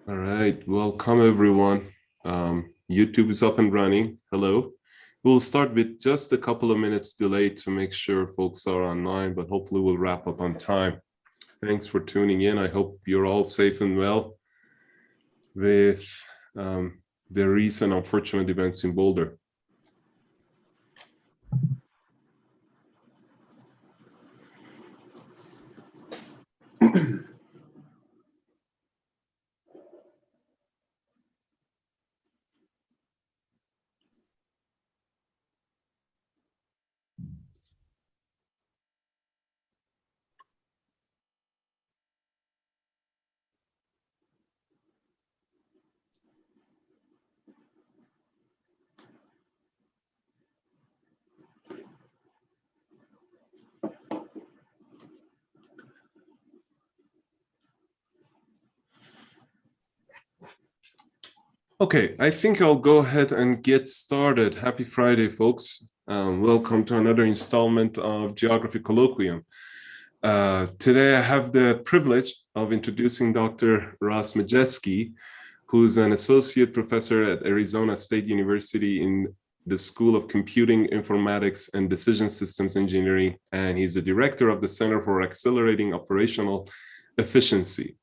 All right, welcome everyone. YouTube is up and running. Hello. We'll start with just a couple of minutes delay to make sure folks are online, but hopefully we'll wrap up on time. Thanks for tuning in. I hope you're all safe and well with the recent unfortunate events in Boulder. Okay, I think I'll go ahead and get started. Happy Friday, folks. Welcome to another installment of Geography Colloquium. Today I have the privilege of introducing Dr. Ross Maciejewski, who's an associate professor at Arizona State University in the School of Computing, Informatics, and Decision Systems Engineering, and he's the director of the Center for Accelerating Operational Efficiency,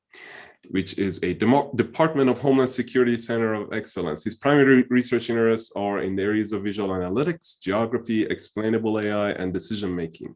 which is a Department of Homeland Security Center of Excellence. His primary research interests are in the areas of visual analytics, geography, explainable AI, and decision-making.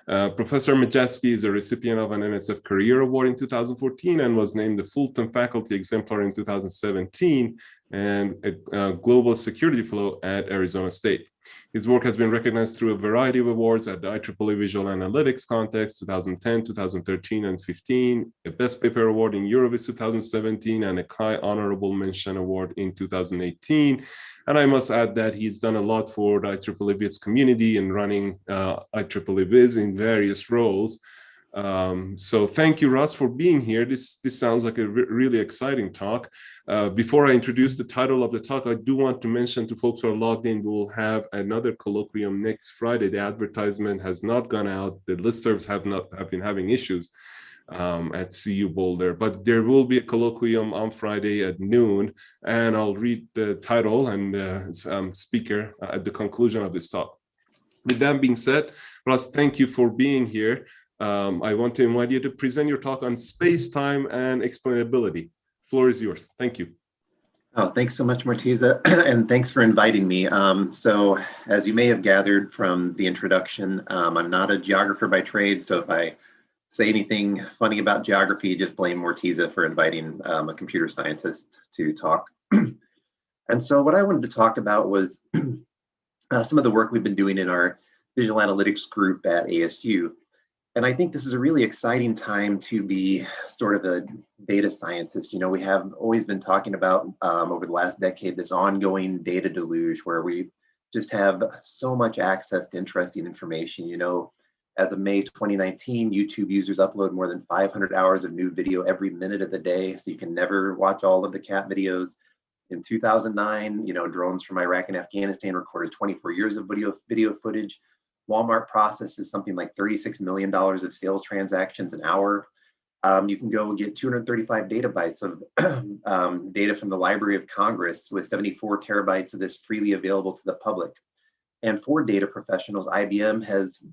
Professor Maciejewski is a recipient of an NSF Career Award in 2014 and was named the Fulton Faculty Exemplar in 2017 and a Global Security Fellow at Arizona State. His work has been recognized through a variety of awards at the IEEE Visual Analytics Contest 2010, 2013, and 15, a Best Paper Award in Eurovis 2017, and a Chi Honorable Mention Award in 2018. And I must add that he's done a lot for the IEEE Viz community and running IEEE Viz in various roles. So thank you, Russ, for being here. This sounds like a really exciting talk. Before I introduce the title of the talk, I do want to mention to folks who are logged in, we'll have another colloquium next Friday. The advertisement has not gone out. The listservs have been having issues at CU Boulder, but there will be a colloquium on Friday at noon, and I'll read the title and speaker at the conclusion of this talk. With that being said, Russ, thank you for being here. I want to invite you to present your talk on space-time and explainability. Floor is yours. Thank you. Oh, thanks so much, Martiza, and thanks for inviting me. So as you may have gathered from the introduction, I'm not a geographer by trade, so if I say anything funny about geography, just blame Martiza for inviting a computer scientist to talk. And so what I wanted to talk about was some of the work we've been doing in our visual analytics group at ASU. And I think this is a really exciting time to be sort of a data scientist. You know, we have always been talking about over the last decade, this ongoing data deluge where we just have so much access to interesting information. You know, as of May 2019, YouTube users upload more than 500 hours of new video every minute of the day. So you can never watch all of the cat videos. In 2009, you know, drones from Iraq and Afghanistan recorded 24 years of video footage. Walmart processes something like $36 million of sales transactions an hour. You can go get 235 databytes of data from the Library of Congress with 74 terabytes of this freely available to the public. And for data professionals, IBM has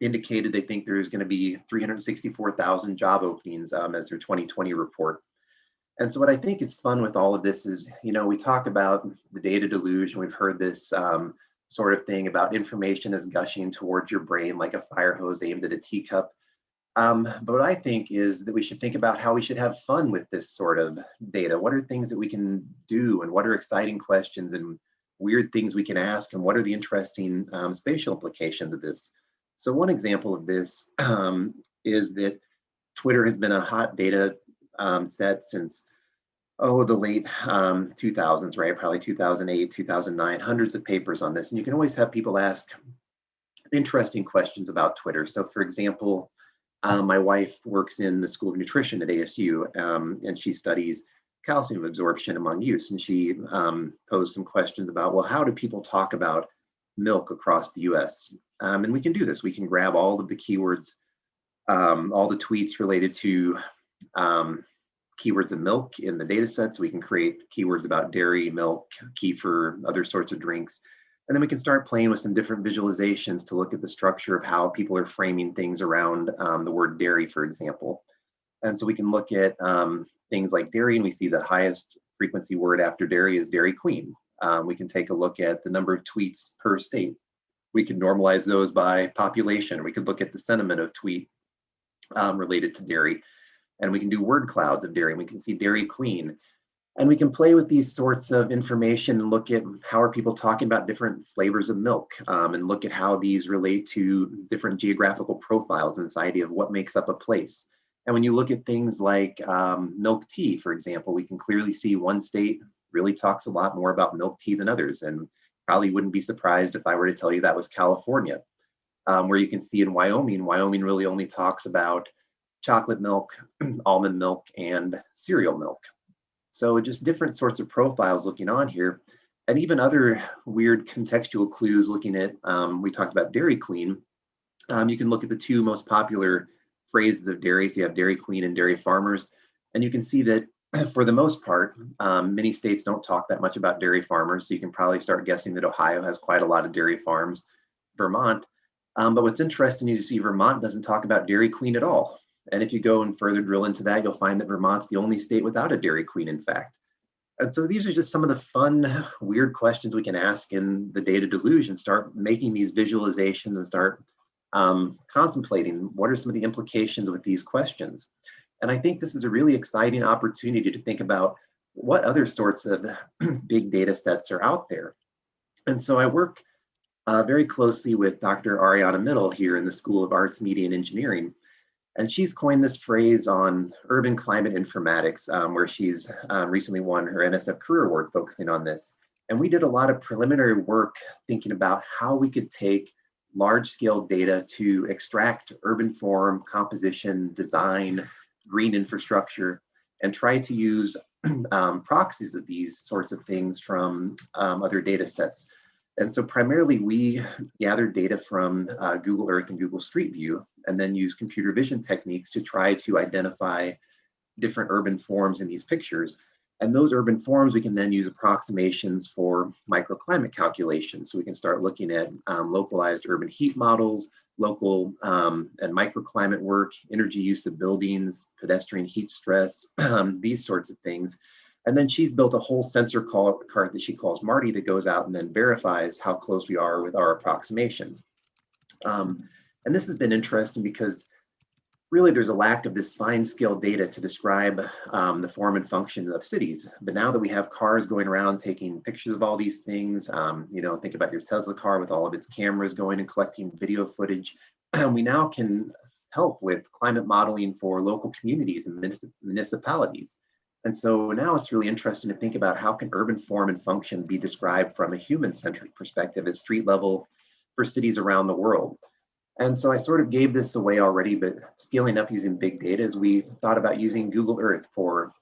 indicated they think there's going to be 364,000 job openings as their 2020 report. And so what I think is fun with all of this is, you know, we talk about the data deluge, and we've heard this sort of thing about information is gushing towards your brain like a fire hose aimed at a teacup. But what I think is that we should think about how we should have fun with this sort of data. What are things that we can do, and what are exciting questions and weird things we can ask, and what are the interesting spatial implications of this? So one example of this is that Twitter has been a hot data set since the late 2000s, right? Probably 2008, 2009, hundreds of papers on this. And you can always have people ask interesting questions about Twitter. So for example, my wife works in the School of Nutrition at ASU, and she studies calcium absorption among youths. And she posed some questions about, well, how do people talk about milk across the US? And we can do this. We can grab all of the keywords, all the tweets related to keywords of milk in the data sets. We can create keywords about dairy, milk, kefir, other sorts of drinks. And then we can start playing with some different visualizations to look at the structure of how people are framing things around the word dairy, for example. And so we can look at things like dairy, and we see the highest frequency word after dairy is Dairy Queen. We can take a look at the number of tweets per state. We can normalize those by population. We could look at the sentiment of tweet related to dairy. And we can do word clouds of dairy. We can see Dairy Queen. And we can play with these sorts of information and look at how are people talking about different flavors of milk, and look at how these relate to different geographical profiles and this idea of what makes up a place. And when you look at things like milk tea, for example, we can clearly see one state really talks a lot more about milk tea than others. And probably wouldn't be surprised if I were to tell you that was California. Where you can see in Wyoming really only talks about chocolate milk, almond milk, and cereal milk. So just different sorts of profiles looking on here, and even other weird contextual clues looking at, we talked about Dairy Queen. You can look at the two most popular phrases of dairy. So you have Dairy Queen and dairy farmers. And you can see that for the most part, many states don't talk that much about dairy farmers. So you can probably start guessing that Ohio has quite a lot of dairy farms, Vermont. But what's interesting is you see Vermont doesn't talk about Dairy Queen at all. And if you go and further drill into that, you'll find that Vermont's the only state without a Dairy Queen, in fact. And so these are just some of the fun, weird questions we can ask in the data deluge and start making these visualizations and start contemplating what are some of the implications with these questions. And I think this is a really exciting opportunity to think about what other sorts of big data sets are out there. And so I work very closely with Dr. Ariana Middle here in the School of Arts, Media, and Engineering. And she's coined this phrase on urban climate informatics, where she's recently won her NSF Career Award focusing on this. And we did a lot of preliminary work thinking about how we could take large-scale data to extract urban form, composition, design, green infrastructure, and try to use proxies of these sorts of things from other data sets. And so primarily we gathered data from Google Earth and Google Street View, and then use computer vision techniques to try to identify different urban forms in these pictures. And those urban forms, we can then use approximations for microclimate calculations. So we can start looking at localized urban heat models, local and microclimate work, energy use of buildings, pedestrian heat stress, these sorts of things. And then she's built a whole sensor cart that she calls Marty that goes out and then verifies how close we are with our approximations. And this has been interesting because really there's a lack of this fine scale data to describe the form and function of cities. But now that we have cars going around taking pictures of all these things, you know, think about your Tesla car with all of its cameras going and collecting video footage. We now can help with climate modeling for local communities and municipalities. And so now it's really interesting to think about how can urban form and function be described from a human-centric perspective at street level for cities around the world. And so I sort of gave this away already, but scaling up using big data is we thought about using Google Earth for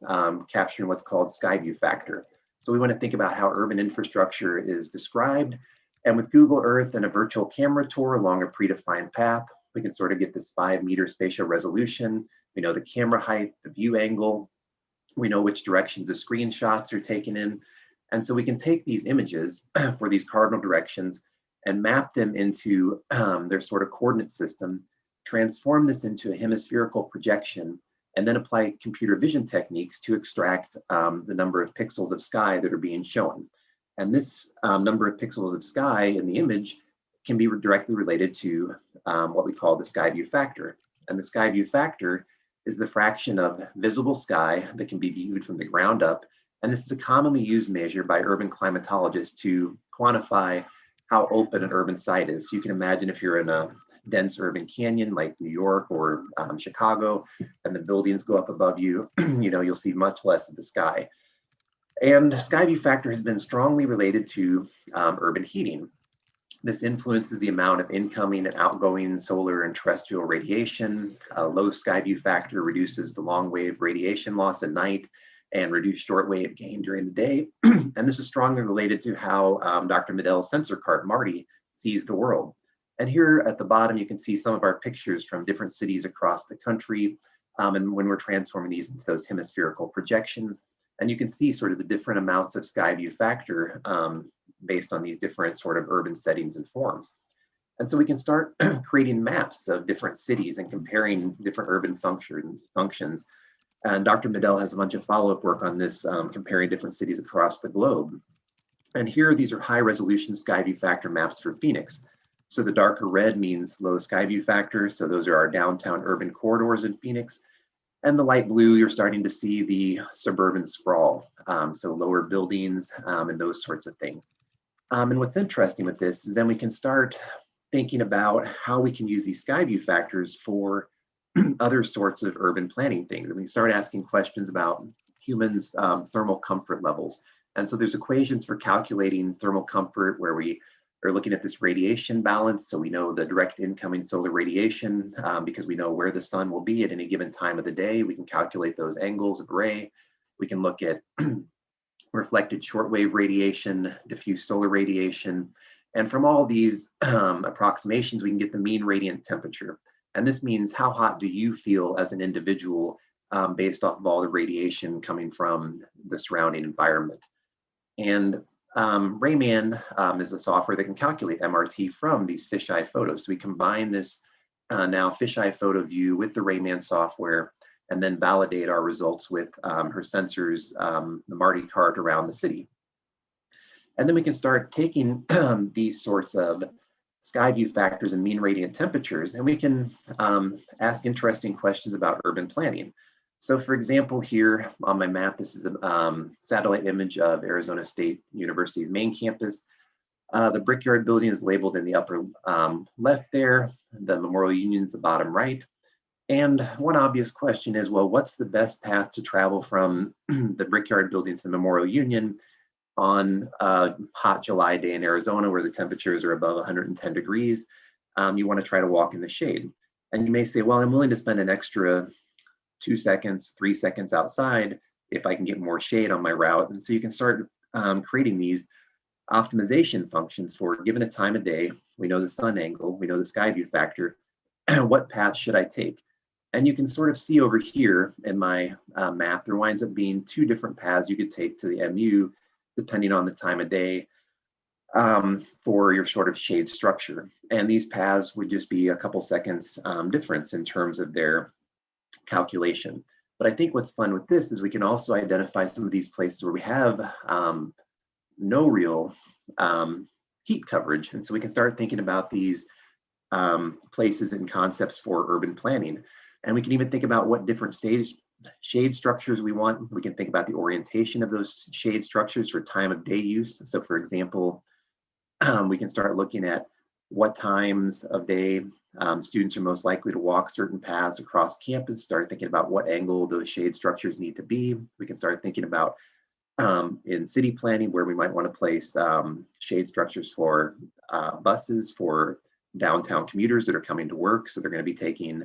capturing what's called sky view factor. So we want to think about how urban infrastructure is described. And with Google Earth and a virtual camera tour along a predefined path, we can sort of get this 5-meter spatial resolution. We know the camera height, the view angle. We know which directions the screenshots are taken in. And so we can take these images for these cardinal directions and map them into their sort of coordinate system, transform this into a hemispherical projection, and then apply computer vision techniques to extract the number of pixels of sky that are being shown. And this number of pixels of sky in the image can be directly related to what we call the sky view factor. And the sky view factor is the fraction of visible sky that can be viewed from the ground up. And this is a commonly used measure by urban climatologists to quantify how open an urban site is. So you can imagine if you're in a dense urban canyon like New York or Chicago, and the buildings go up above you, you know, you'll see much less of the sky. And sky view factor has been strongly related to urban heating. This influences the amount of incoming and outgoing solar and terrestrial radiation. Low sky view factor reduces the long wave radiation loss at night and reduced short wave gain during the day. And this is strongly related to how Dr. Middle's sensor cart, Marty, sees the world. And here at the bottom, you can see some of our pictures from different cities across the country. and when we're transforming these into those hemispherical projections. And you can see sort of the different amounts of sky view factor based on these different sort of urban settings and forms. And so we can start creating maps of different cities and comparing different urban functions. And Dr. Medell has a bunch of follow-up work on this, comparing different cities across the globe. And here, these are high resolution sky view factor maps for Phoenix. So the darker red means low sky view factor. So those are our downtown urban corridors in Phoenix. And the light blue, you're starting to see the suburban sprawl. So lower buildings and those sorts of things. And what's interesting with this is then we can start thinking about how we can use these sky view factors for other sorts of urban planning things. And we start asking questions about humans' thermal comfort levels. And so there's equations for calculating thermal comfort where we are looking at this radiation balance. So we know the direct incoming solar radiation because we know where the sun will be at any given time of the day. We can calculate those angles of ray. We can look at reflected shortwave radiation, diffuse solar radiation. And from all these approximations, we can get the mean radiant temperature. And this means how hot do you feel as an individual based off of all the radiation coming from the surrounding environment. And Rayman is a software that can calculate MRT from these fisheye photos. So we combine this now fisheye photo view with the Rayman software and then validate our results with her sensors, the Marty cart around the city. And then we can start taking these sorts of sky view factors and mean radiant temperatures, and we can ask interesting questions about urban planning. So for example, here on my map, this is a satellite image of Arizona State University's main campus. The Brickyard building is labeled in the upper left there. The Memorial Union's the bottom right. And one obvious question is, well, what's the best path to travel from the Brickyard building to the Memorial Union on a hot July day in Arizona where the temperatures are above 110 degrees? You want to try to walk in the shade. And you may say, well, I'm willing to spend an extra 2 seconds, 3 seconds outside if I can get more shade on my route. And so you can start creating these optimization functions for given a time of day. We know the sun angle, we know the sky view factor. What path should I take? And you can sort of see over here in my map, there winds up being 2 different paths you could take to the MU depending on the time of day for your sort of shade structure. And these paths would just be a couple seconds difference in terms of their calculation. But I think what's fun with this is we can also identify some of these places where we have no real heat coverage. And so we can start thinking about these places and concepts for urban planning. And we can even think about what different shade structures we want. We can think about the orientation of those shade structures for time of day use. So for example, we can start looking at what times of day students are most likely to walk certain paths across campus, start thinking about what angle those shade structures need to be. We can start thinking about in city planning where we might want to place shade structures for buses for downtown commuters that are coming to work. So they're going to be taking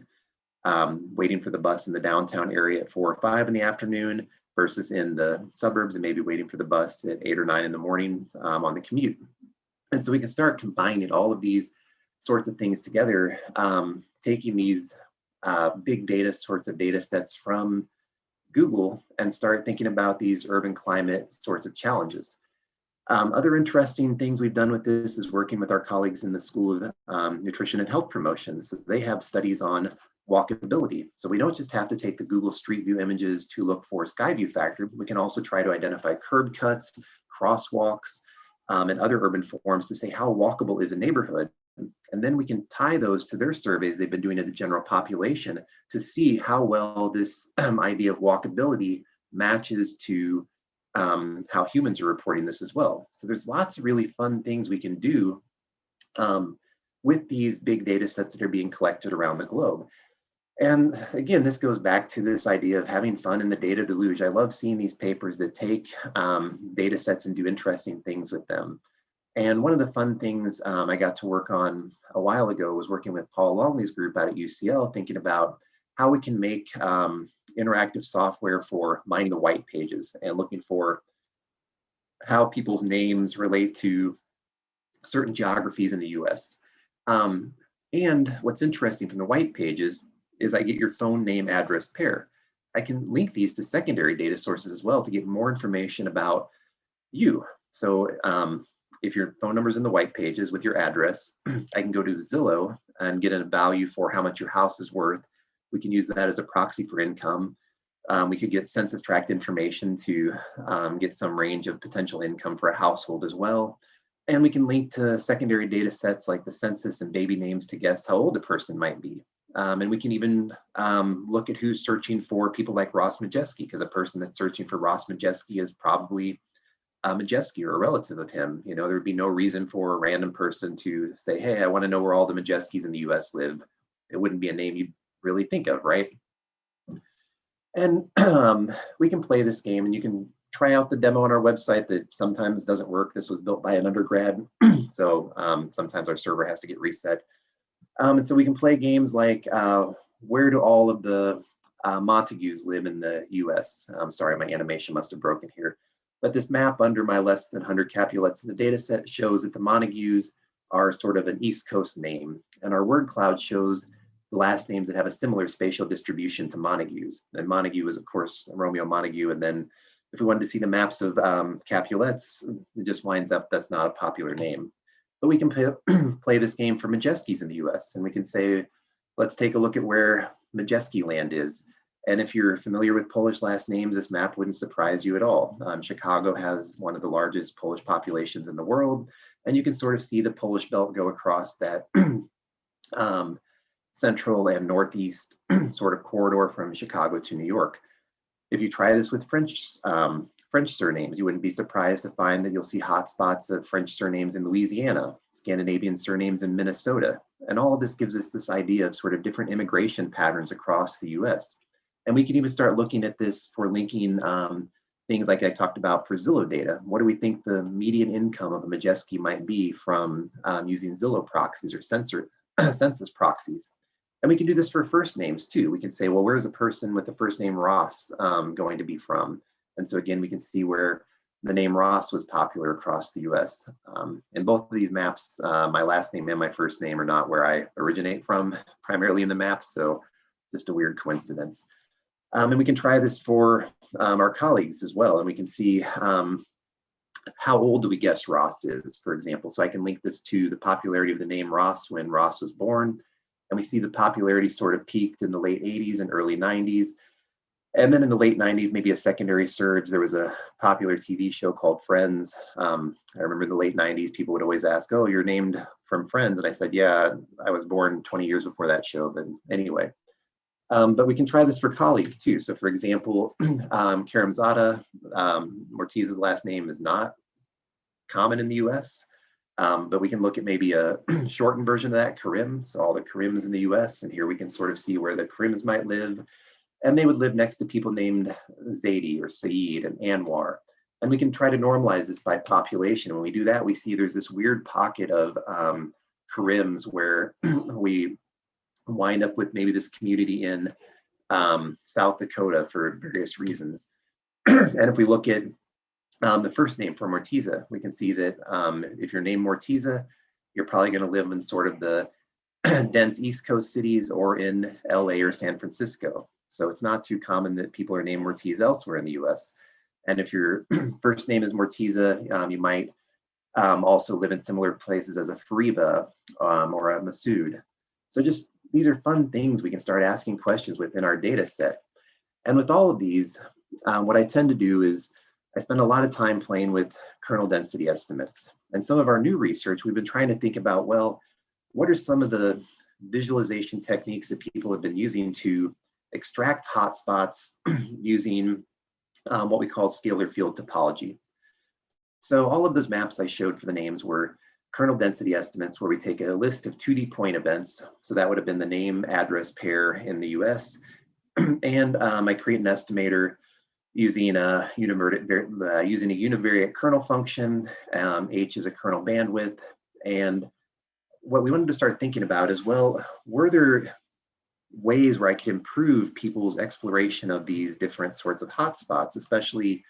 waiting for the bus in the downtown area at 4 or 5 in the afternoon versus in the suburbs and maybe waiting for the bus at 8 or 9 in the morning on the commute. And so we can start combining all of these sorts of things together, taking these big data sorts of data sets from Google and start thinking about these urban climate sorts of challenges. Other interesting things we've done with this is working with our colleagues in the School of Nutrition and Health Promotion. So they have studies on walkability. So we don't just have to take the Google Street View images to look for sky view factor. We can also try to identify curb cuts, crosswalks, and other urban forms to say how walkable is a neighborhood. And then we can tie those to their surveys they've been doing of the general population to see how well this idea of walkability matches to how humans are reporting this as well. So there's lots of really fun things we can do with these big data sets that are being collected around the globe. And again, this goes back to this idea of having fun in the data deluge. I love seeing these papers that take data sets and do interesting things with them. And one of the fun things I got to work on a while ago was working with Paul Longley's group out at UCL, thinking about how we can make interactive software for mining the white pages and looking for how people's names relate to certain geographies in the US. And what's interesting from the white pages is I get your phone name address pair. I can link these to secondary data sources as well to get more information about you. So if your phone number is in the white pages with your address, I can go to Zillow and get a value for how much your house is worth. We can use that as a proxy for income. We could get census tract information to get some range of potential income for a household as well. And we can link to secondary data sets like the census and baby names to guess how old a person might be. And we can even look at who's searching for people like Ross Maciejewski, because a person that's searching for Ross Maciejewski is probably Maciejewski or a relative of him. You know, there'd be no reason for a random person to say, hey, I want to know where all the Maciejewskis in the US live. It wouldn't be a name you'd really think of, right? And we can play this game, and you can try out the demo on our website that sometimes doesn't work. This was built by an undergrad, so sometimes our server has to get reset. And so we can play games like where do all of the Montagues live in the US? I'm sorry, my animation must have broken here. But this map under my less than 100 Capulets in the data set shows that the Montagues are sort of an East Coast name. And our word cloud shows the last names that have a similar spatial distribution to Montagues. And Montague is, of course, Romeo Montague. And then if we wanted to see the maps of Capulets, it just winds up that's not a popular name. But we can play this game for Maciejewskis in the US. And we can say, let's take a look at where Maciejewski-Land is. And if you're familiar with Polish last names, this map wouldn't surprise you at all. Chicago has one of the largest Polish populations in the world. And you can sort of see the Polish belt go across that central and northeast sort of corridor from Chicago to New York. If you try this with French surnames, you wouldn't be surprised to find that you'll see hotspots of French surnames in Louisiana, Scandinavian surnames in Minnesota. And all of this gives us this idea of sort of different immigration patterns across the US. And we can even start looking at this for linking things like I talked about for Zillow data. What do we think the median income of a Maciejewski might be from using Zillow proxies or census proxies? And we can do this for first names too. We can say, well, where's a person with the first name Ross going to be from? And so again, we can see where the name Ross was popular across the US. In both of these maps, my last name and my first name are not where I originate from, primarily in the map. So just a weird coincidence. And we can try this for our colleagues as well. And we can see how old do we guess Ross is, for example. So I can link this to the popularity of the name Ross when Ross was born. And we see the popularity sort of peaked in the late 80s and early 90s. And then in the late 90s, maybe a secondary surge. There was a popular TV show called Friends. I remember in the late 90s, people would always ask, oh, you're named from Friends. And I said, yeah, I was born 20 years before that show. But anyway, but we can try this for colleagues too. So for example, Karamzada, Mortiza's last name is not common in the US. But we can look at maybe a shortened version of that, Karim. So all the Karims in the US, and here we can sort of see where the Karims might live. And they would live next to people named Zaidi or Saeed and Anwar. And we can try to normalize this by population. When we do that, we see there's this weird pocket of Karims where we wind up with maybe this community in South Dakota for various reasons. And if we look at the first name for Mortiza, we can see that if you're named Mortiza, you're probably going to live in sort of the dense East Coast cities or in LA or San Francisco. So it's not too common that people are named Mortiza elsewhere in the US. And if your first name is Mortiza, you might also live in similar places as a Fariba or a Masood. So just these are fun things we can start asking questions within our data set. And with all of these, what I tend to do is I spend a lot of time playing with kernel density estimates. And some of our new research, we've been trying to think about, well, what are some of the visualization techniques that people have been using to extract hotspots using what we call scalar field topology. So all of those maps I showed for the names were kernel density estimates where we take a list of 2D point events. So that would have been the name address pair in the US. And I create an estimator using a univariate kernel function. H is a kernel bandwidth. And what we wanted to start thinking about is, well, were there ways where I could improve people's exploration of these different sorts of hotspots, especially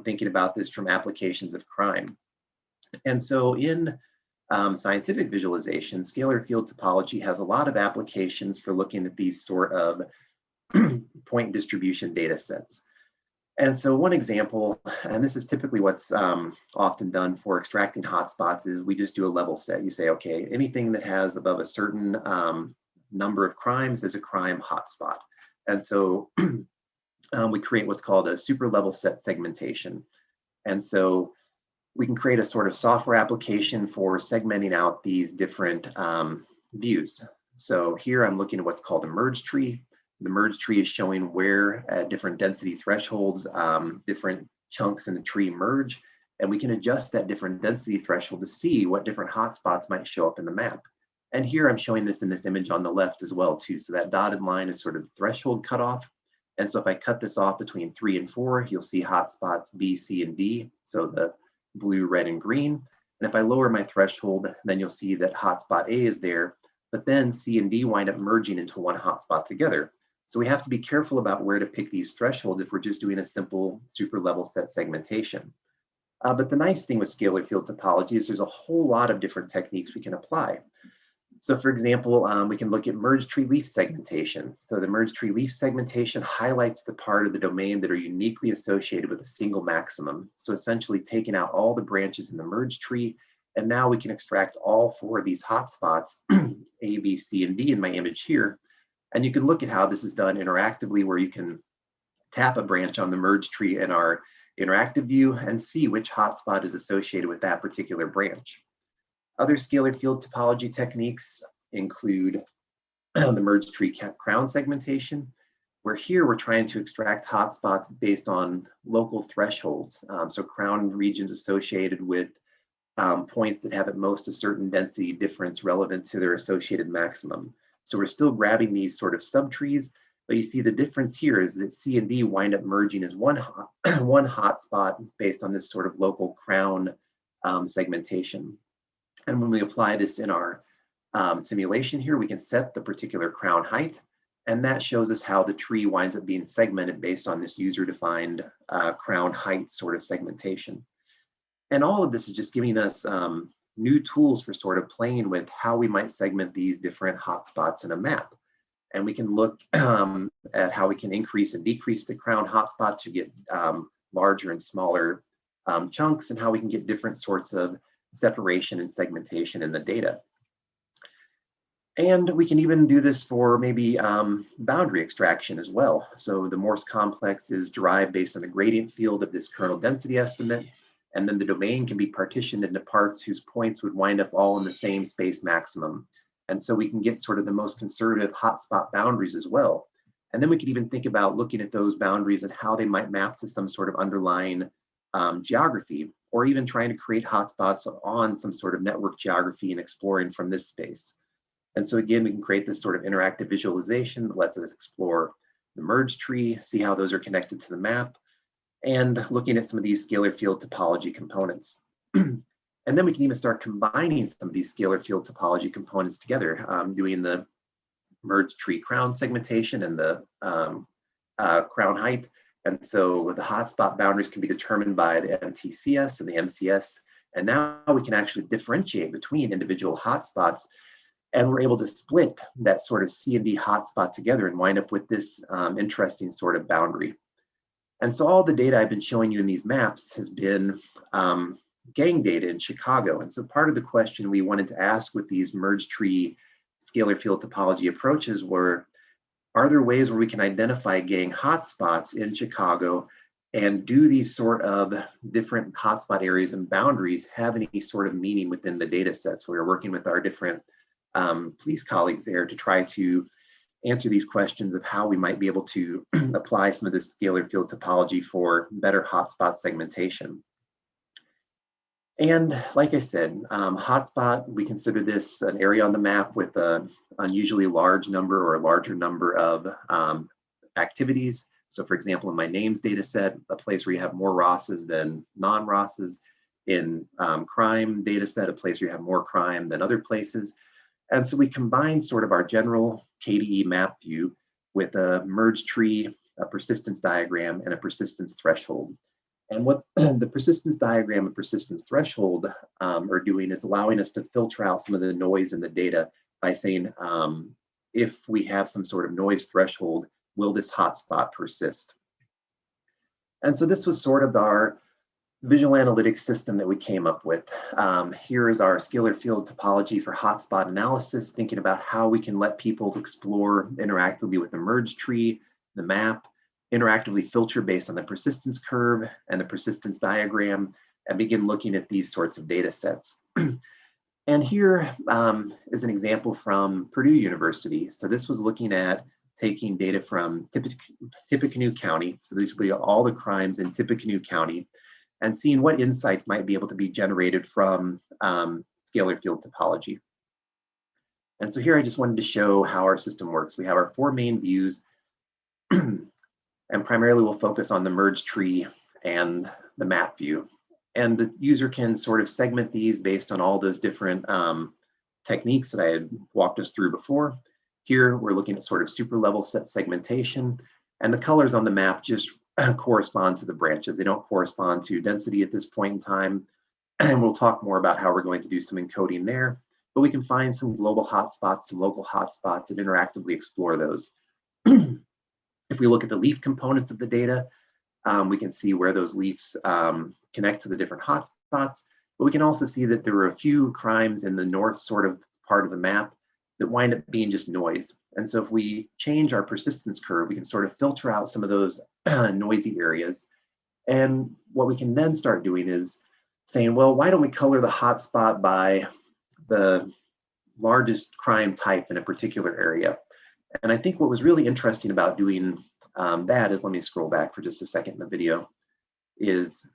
thinking about this from applications of crime. And so in scientific visualization, scalar field topology has a lot of applications for looking at these sort of point distribution data sets. And so one example, and this is typically what's often done for extracting hotspots, is we just do a level set. You say, okay, anything that has above a certain number of crimes is a crime hotspot. And so we create what's called a Superlevel Set Segmentation. And so we can create a sort of software application for segmenting out these different views. So here I'm looking at what's called a merge tree. The merge tree is showing where at different density thresholds, different chunks in the tree merge, and we can adjust that different density threshold to see what different hotspots might show up in the map. And here I'm showing this in this image on the left as well too. So that dotted line is sort of threshold cutoff. And so if I cut this off between 3 and 4, you'll see hotspots B, C, and D. So the blue, red, and green. And if I lower my threshold, then you'll see that hotspot A is there, but then C and D wind up merging into one hotspot together. So we have to be careful about where to pick these thresholds if we're just doing a simple super level set segmentation. But the nice thing with scalar field topology is there's a whole lot of different techniques we can apply. So for example, we can look at merge tree leaf segmentation. So the merge tree leaf segmentation highlights the part of the domain that are uniquely associated with a single maximum. So essentially taking out all the branches in the merge tree, and now we can extract all 4 of these hotspots, A, B, C, and D in my image here. And you can look at how this is done interactively, where you can tap a branch on the merge tree in our interactive view and see which hotspot is associated with that particular branch. Other scalar field topology techniques include the merge tree crown segmentation, where here we're trying to extract hotspots based on local thresholds. So crown regions associated with points that have at most a certain density difference relevant to their associated maximum. So we're still grabbing these sort of subtrees, but you see the difference here is that C and D wind up merging as one hotspot based on this sort of local crown segmentation. And when we apply this in our simulation here, we can set the particular crown height, and that shows us how the tree winds up being segmented based on this user-defined crown height sort of segmentation. And all of this is just giving us new tools for sort of playing with how we might segment these different hotspots in a map. And we can look at how we can increase and decrease the crown hotspot to get larger and smaller chunks, and how we can get different sorts of separation and segmentation in the data. And we can even do this for maybe boundary extraction as well. So the Morse complex is derived based on the gradient field of this kernel density estimate. And then the domain can be partitioned into parts whose points would wind up all in the same space maximum. And so we can get sort of the most conservative hotspot boundaries as well. And then we could even think about looking at those boundaries and how they might map to some sort of underlying geography, or even trying to create hotspots on some sort of network geography and exploring from this space. And so again, we can create this sort of interactive visualization that lets us explore the merge tree, see how those are connected to the map, and looking at some of these scalar field topology components. And then we can even start combining some of these scalar field topology components together, doing the merge tree crown segmentation and the crown height. And so the hotspot boundaries can be determined by the MTCS and the MCS. And now we can actually differentiate between individual hotspots, and we're able to split that sort of C and D hotspot together and wind up with this interesting sort of boundary. And so all the data I've been showing you in these maps has been gang data in Chicago. And so part of the question we wanted to ask with these merge tree scalar field topology approaches were, are there ways where we can identify gang hotspots in Chicago, and do these sort of different hotspot areas and boundaries have any sort of meaning within the data set? So we were working with our different police colleagues there to try to answer these questions of how we might be able to apply some of this scalar field topology for better hotspot segmentation. And like I said, hotspot, we consider this an area on the map with an unusually large number or a larger number of activities. So for example, in my names data set, a place where you have more Rosses than non-Rosses. In crime data set, a place where you have more crime than other places. And so we combine sort of our general KDE map view with a merge tree, a persistence diagram, and a persistence threshold. And what the persistence diagram and persistence threshold are doing is allowing us to filter out some of the noise in the data by saying, if we have some sort of noise threshold, will this hotspot persist? And so this was sort of our visual analytics system that we came up with. Here is our scalar field topology for hotspot analysis, thinking about how we can let people explore interactively with the merge tree, the map, interactively filter based on the persistence curve and the persistence diagram, and begin looking at these sorts of data sets. And here is an example from Purdue University. So this was looking at taking data from Tippecanoe County. So these will be all the crimes in Tippecanoe County, and seeing what insights might be able to be generated from scalar field topology. And so here I just wanted to show how our system works. We have our 4 main views, and primarily we'll focus on the merge tree and the map view. And the user can sort of segment these based on all those different techniques that I had walked us through before. Here we're looking at sort of super level set segmentation, and the colors on the map just correspond to the branches. They don't correspond to density at this point in time. And we'll talk more about how we're going to do some encoding there, but we can find some global hotspots, some local hotspots, and interactively explore those. If we look at the leaf components of the data, we can see where those leaves connect to the different hotspots, but we can also see that there were a few crimes in the north sort of part of the map that wind up being just noise. And so if we change our persistence curve, we can sort of filter out some of those noisy areas. And what we can then start doing is saying, well, why don't we color the hotspot by the largest crime type in a particular area? And I think what was really interesting about doing that is, let me scroll back for just a second in the video, is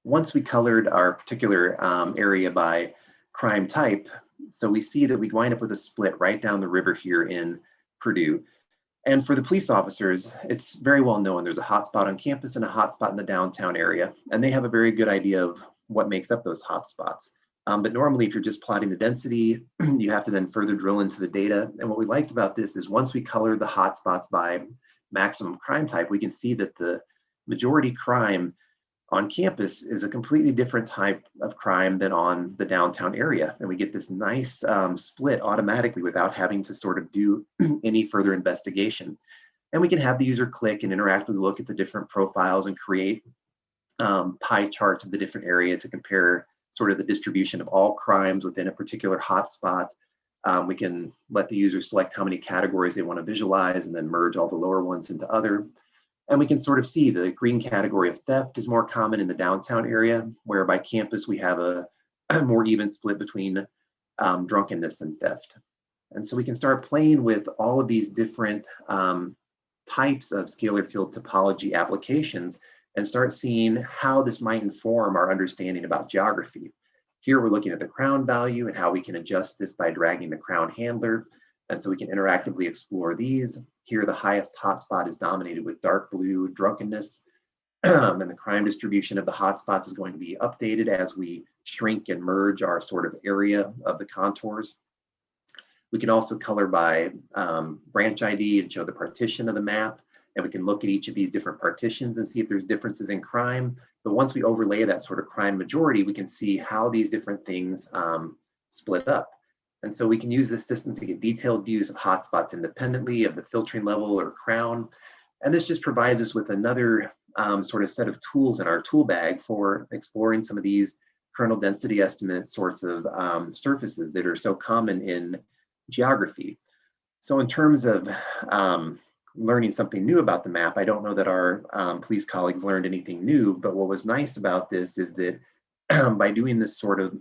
once we colored our particular area by crime type, so we see that we wind up with a split right down the river here in Purdue. And for the police officers, it's very well known there's a hotspot on campus and a hotspot in the downtown area, and they have a very good idea of what makes up those hotspots. But normally, if you're just plotting the density, you have to then further drill into the data. And what we liked about this is once we color the hotspots by maximum crime type, we can see that the majority crime on campus is a completely different type of crime than on the downtown area. And we get this nice split automatically without having to sort of do any further investigation. And we can have the user click and interactively look at the different profiles and create pie charts of the different area to compare sort of the distribution of all crimes within a particular hotspot. We can let the user select how many categories they want to visualize and then merge all the lower ones into other. And we can sort of see the green category of theft is more common in the downtown area, where by campus we have a more even split between drunkenness and theft. And so we can start playing with all of these different types of scalar field topology applications and start seeing how this might inform our understanding about geography. Here we're looking at the crown value and how we can adjust this by dragging the crown handler. And so we can interactively explore these. Here, the highest hotspot is dominated with dark blue drunkenness. And the crime distribution of the hotspots is going to be updated as we shrink and merge our sort of area of the contours. We can also color by branch ID and show the partition of the map. And we can look at each of these different partitions and see if there's differences in crime. But once we overlay that sort of crime majority, we can see how these different things split up. And so we can use this system to get detailed views of hotspots independently of the filtering level or crown. And this just provides us with another sort of set of tools in our tool bag for exploring some of these kernel density estimate sorts of surfaces that are so common in geography. So in terms of learning something new about the map, I don't know that our police colleagues learned anything new, but what was nice about this is that by doing this sort of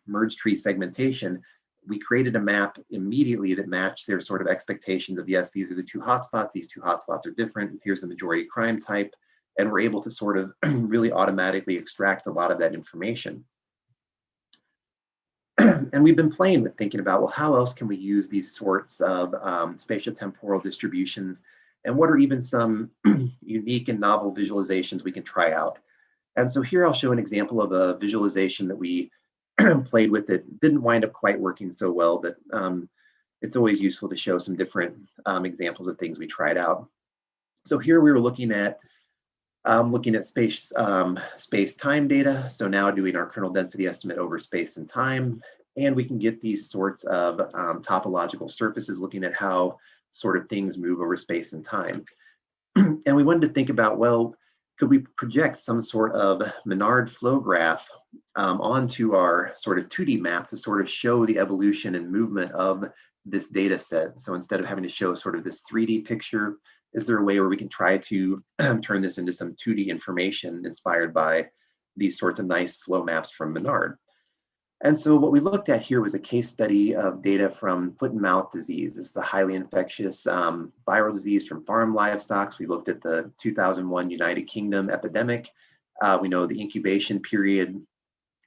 merge tree segmentation, we created a map immediately that matched their sort of expectations of, yes, these are the two hotspots, these two hotspots are different, here's the majority crime type, and we're able to sort of really automatically extract a lot of that information. And we've been playing with thinking about, well, how else can we use these sorts of spatiotemporal distributions, and what are even some unique and novel visualizations we can try out? And so here I'll show an example of a visualization that we played with that didn't wind up quite working so well, but it's always useful to show some different examples of things we tried out. So here we were looking at looking at space-time data. So now doing our kernel density estimate over space and time. And we can get these sorts of topological surfaces, looking at how sort of things move over space and time. And we wanted to think about, well, could we project some sort of Menard flow graph onto our sort of 2D map to sort of show the evolution and movement of this data set? So instead of having to show sort of this 3D picture, is there a way where we can try to turn this into some 2D information inspired by these sorts of nice flow maps from Menard? And so what we looked at here was a case study of data from foot and mouth disease. This is a highly infectious viral disease from farm livestock. We looked at the 2001 United Kingdom epidemic. We know the incubation period,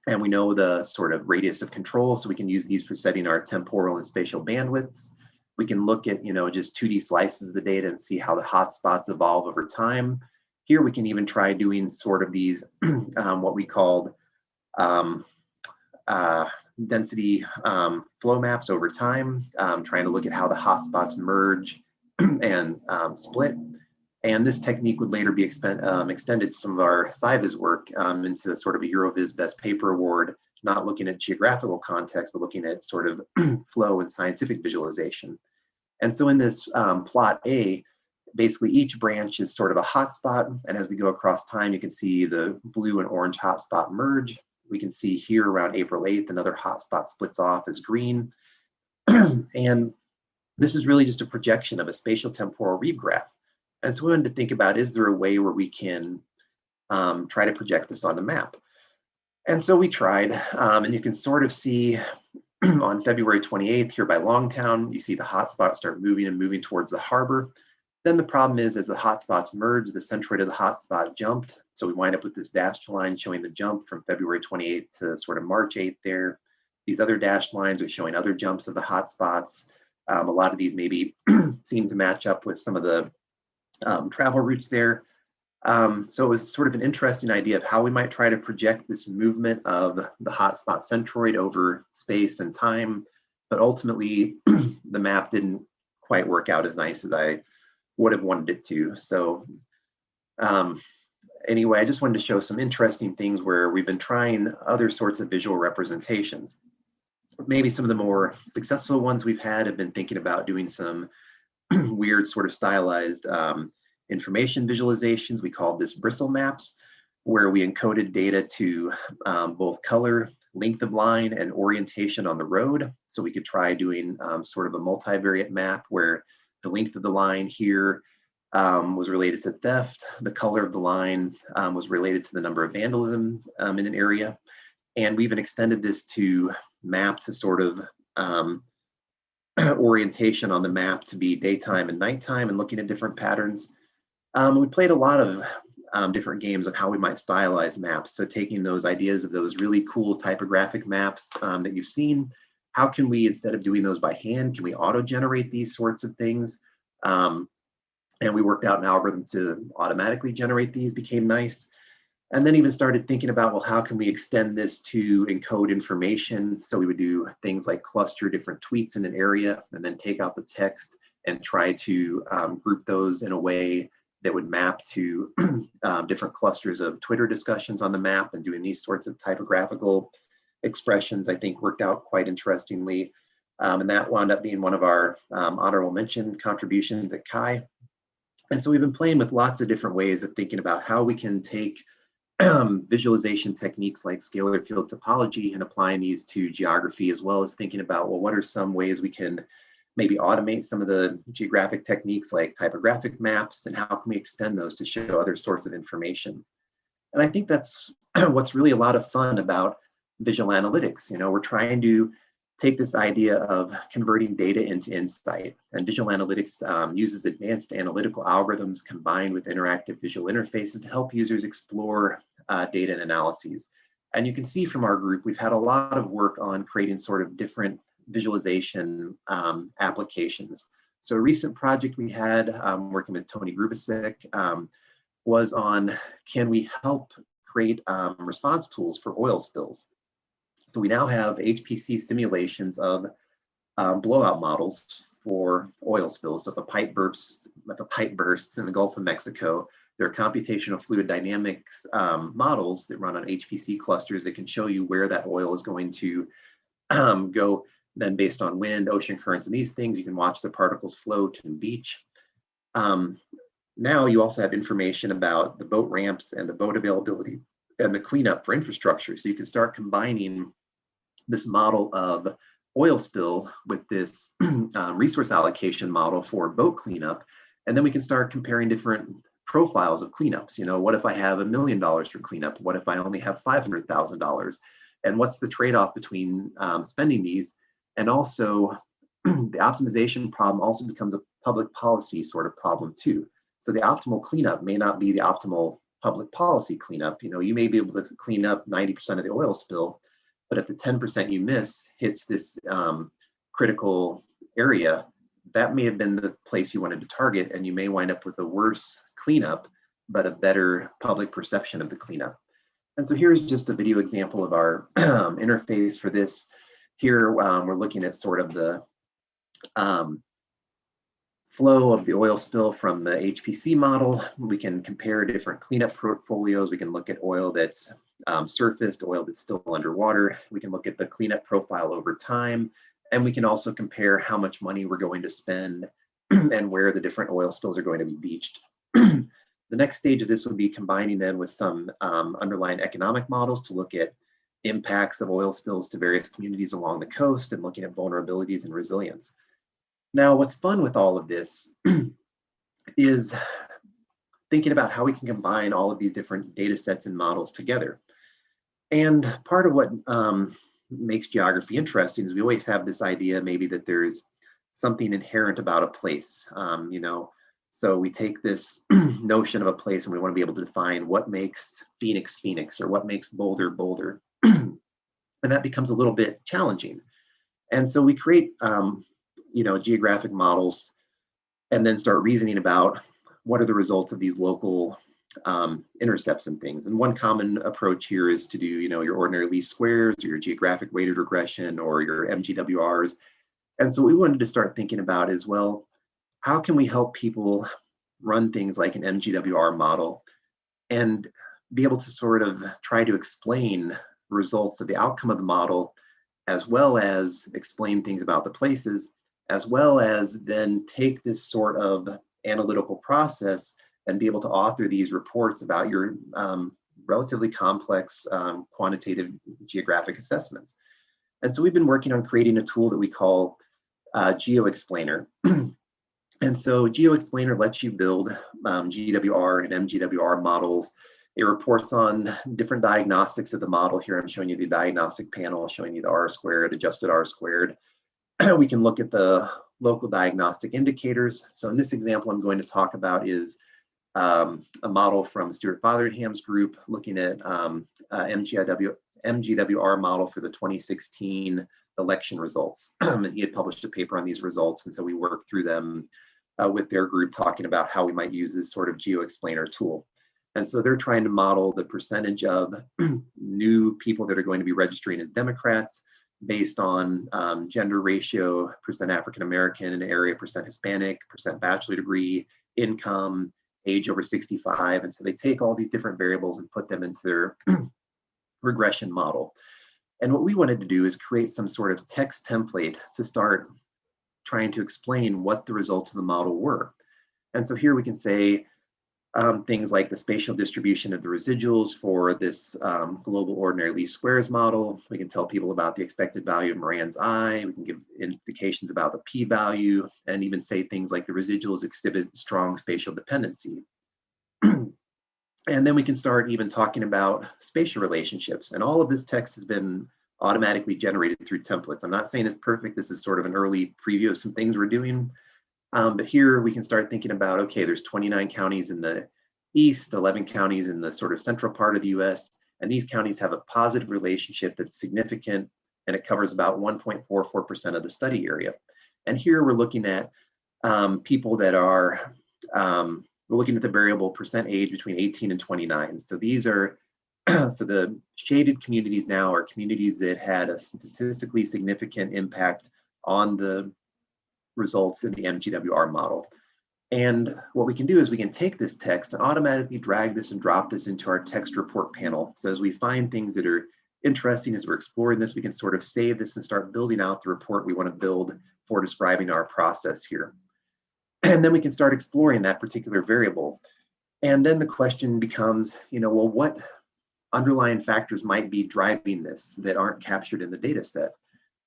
and we know the sort of radius of control. So we can use these for setting our temporal and spatial bandwidths. We can look at, just 2D slices of the data and see how the hotspots evolve over time. Here we can even try doing sort of these, what we called density flow maps over time, trying to look at how the hotspots merge and split. And this technique would later be extended to some of our SciViz work into sort of a Euroviz Best Paper Award, not looking at geographical context, but looking at sort of flow and scientific visualization. And so in this plot A, basically each branch is sort of a hotspot. And as we go across time, you can see the blue and orange hotspot merge. We can see here around April 8th, another hotspot splits off as green. And this is really just a projection of a spatial temporal read graph. And so we wanted to think about, is there a way where we can try to project this on the map? And so we tried, and you can sort of see on February 28th here by Longtown, you see the hotspots start moving towards the harbor. Then the problem is, as the hotspots merge, the centroid of the hotspot jumped. So we wind up with this dashed line showing the jump from February 28th to sort of March 8th there. These other dashed lines are showing other jumps of the hotspots. A lot of these maybe seem to match up with some of the travel routes there. So it was sort of an interesting idea of how we might try to project this movement of the hotspot centroid over space and time. But ultimately, the map didn't quite work out as nice as I would have wanted it to. So anyway, I just wanted to show some interesting things where we've been trying other sorts of visual representations. Maybe some of the more successful ones we've had have been thinking about doing some weird sort of stylized information visualizations. We called this bristle maps, where we encoded data to both color, length of line, and orientation on the road. So we could try doing sort of a multivariate map where the length of the line here was related to theft. The color of the line was related to the number of vandalisms in an area. And we even extended this to map to sort of orientation on the map to be daytime and nighttime and looking at different patterns. We played a lot of different games of how we might stylize maps. So taking those ideas of those really cool typographic maps that you've seen, how can we, instead of doing those by hand, can we auto-generate these sorts of things? And we worked out an algorithm to automatically generate these, became nice. And then even started thinking about, well, how can we extend this to encode information? So we would do things like cluster different tweets in an area and then take out the text and try to group those in a way that would map to different clusters of Twitter discussions on the map, and doing these sorts of typographical expressions, I think, worked out quite interestingly. And that wound up being one of our honorable mention contributions at Chi. And so we've been playing with lots of different ways of thinking about how we can take visualization techniques like scalar field topology and applying these to geography, as well as thinking about, well, what are some ways we can maybe automate some of the geographic techniques like typographic maps, and how can we extend those to show other sorts of information? And I think that's what's really a lot of fun about visual analytics. We're trying to take this idea of converting data into insight, and visual analytics uses advanced analytical algorithms combined with interactive visual interfaces to help users explore data and analyses. And you can see from our group, we've had a lot of work on creating sort of different visualization applications. So a recent project we had working with Tony Grubasek was on, can we help create response tools for oil spills? So we now have HPC simulations of blowout models for oil spills. So if a pipe bursts in the Gulf of Mexico, There are computational fluid dynamics models that run on HPC clusters that can show you where that oil is going to go. Then based on wind, ocean currents, and these things, you can watch the particles float and beach. Now you also have information about the boat ramps and the boat availability and the cleanup for infrastructure. So you can start combining this model of oil spill with this resource allocation model for boat cleanup. And then we can start comparing different profiles of cleanups. You know, what if I have $1 million for cleanup? What if I only have $500,000? And what's the trade-off between spending these? And also the optimization problem also becomes a public policy sort of problem too. So the optimal cleanup may not be the optimal public policy cleanup. You know, you may be able to clean up 90% of the oil spill, but if the 10% you miss hits this critical area, that may have been the place you wanted to target, and you may wind up with a worse cleanup, but a better public perception of the cleanup. And so here's just a video example of our interface for this. Here we're looking at sort of the flow of the oil spill from the HPC model. We can compare different cleanup portfolios. We can look at oil that's surfaced, oil that's still underwater. We can look at the cleanup profile over time, and we can also compare how much money we're going to spend and where the different oil spills are going to be beached. The next stage of this would be combining them with some underlying economic models to look at impacts of oil spills to various communities along the coast and looking at vulnerabilities and resilience. Now, what's fun with all of this is thinking about how we can combine all of these different data sets and models together. And part of what makes geography interesting is we always have this idea maybe that there's something inherent about a place, you know. So we take this notion of a place and we want to be able to define what makes Phoenix, Phoenix, or what makes Boulder, Boulder. And that becomes a little bit challenging. And so we create you know, geographic models and then start reasoning about what are the results of these local intercepts and things. And one common approach here is to do, you know, your ordinary least squares or your geographic weighted regression or your MGWRs. And so what we wanted to start thinking about is, well, how can we help people run things like an MGWR model and be able to sort of try to explain results of the outcome of the model, as well as explain things about the places, as well as then take this sort of analytical process and be able to author these reports about your relatively complex quantitative geographic assessments. And so we've been working on creating a tool that we call GeoExplainer. And so GeoExplainer lets you build GWR and MGWR models. It reports on different diagnostics of the model. Here I'm showing you the diagnostic panel, showing you the R squared, adjusted R squared. We can look at the local diagnostic indicators. So in this example, I'm going to talk about is a model from Stuart Fotheringham's group looking at MGWR model for the 2016 election results. And he had published a paper on these results. And so we worked through them with their group, talking about how we might use this sort of GeoExplainer tool. And so they're trying to model the percentage of new people that are going to be registering as Democrats based on gender ratio, percent African-American in an area, percent Hispanic, percent bachelor degree, income, age over 65. And so they take all these different variables and put them into their regression model. And what we wanted to do is create some sort of text template to start trying to explain what the results of the model were. And so here we can say things like the spatial distribution of the residuals for this global ordinary least squares model. We can tell people about the expected value of Moran's I. We can give indications about the p-value and even say things like the residuals exhibit strong spatial dependency. And then we can start even talking about spatial relationships. And all of this text has been automatically generated through templates. I'm not saying it's perfect. This is sort of an early preview of some things we're doing. But here we can start thinking about, okay, there's 29 counties in the east, 11 counties in the sort of central part of the US, and these counties have a positive relationship that's significant, and it covers about 1.44% of the study area. And here we're looking at people that are, we're looking at the variable percent age between 18 and 29. So these are, so the shaded communities now are communities that had a statistically significant impact on the results in the MGWR model. And what we can do is we can take this text and automatically drag this and drop this into our text report panel. So as we find things that are interesting, as we're exploring this, we can sort of save this and start building out the report we want to build for describing our process here. And then we can start exploring that particular variable. And then the question becomes, well, what underlying factors might be driving this that aren't captured in the data set?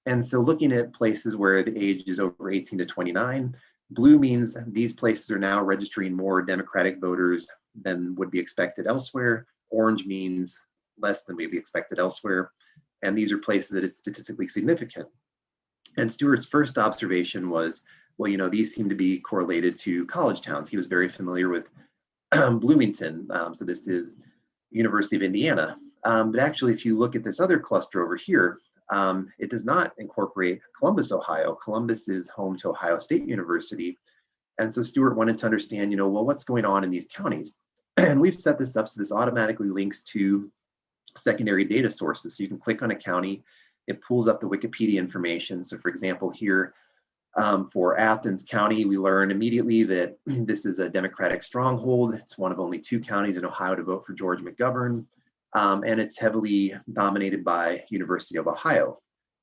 And so looking at places where the age is over 18 to 29, blue means these places are now registering more Democratic voters than would be expected elsewhere. Orange means less than would be expected elsewhere. And these are places that it's statistically significant. And Stewart's first observation was, well, these seem to be correlated to college towns. He was very familiar with Bloomington. So this is University of Indiana. But actually, if you look at this other cluster over here, it does not incorporate Columbus, Ohio. Columbus is home to Ohio State University. And so Stewart wanted to understand, well, what's going on in these counties? And we've set this up so this automatically links to secondary data sources. So you can click on a county, it pulls up the Wikipedia information. So for example, here for Athens County, we learn immediately that this is a Democratic stronghold. It's one of only 2 counties in Ohio to vote for George McGovern. And it's heavily dominated by University of Ohio.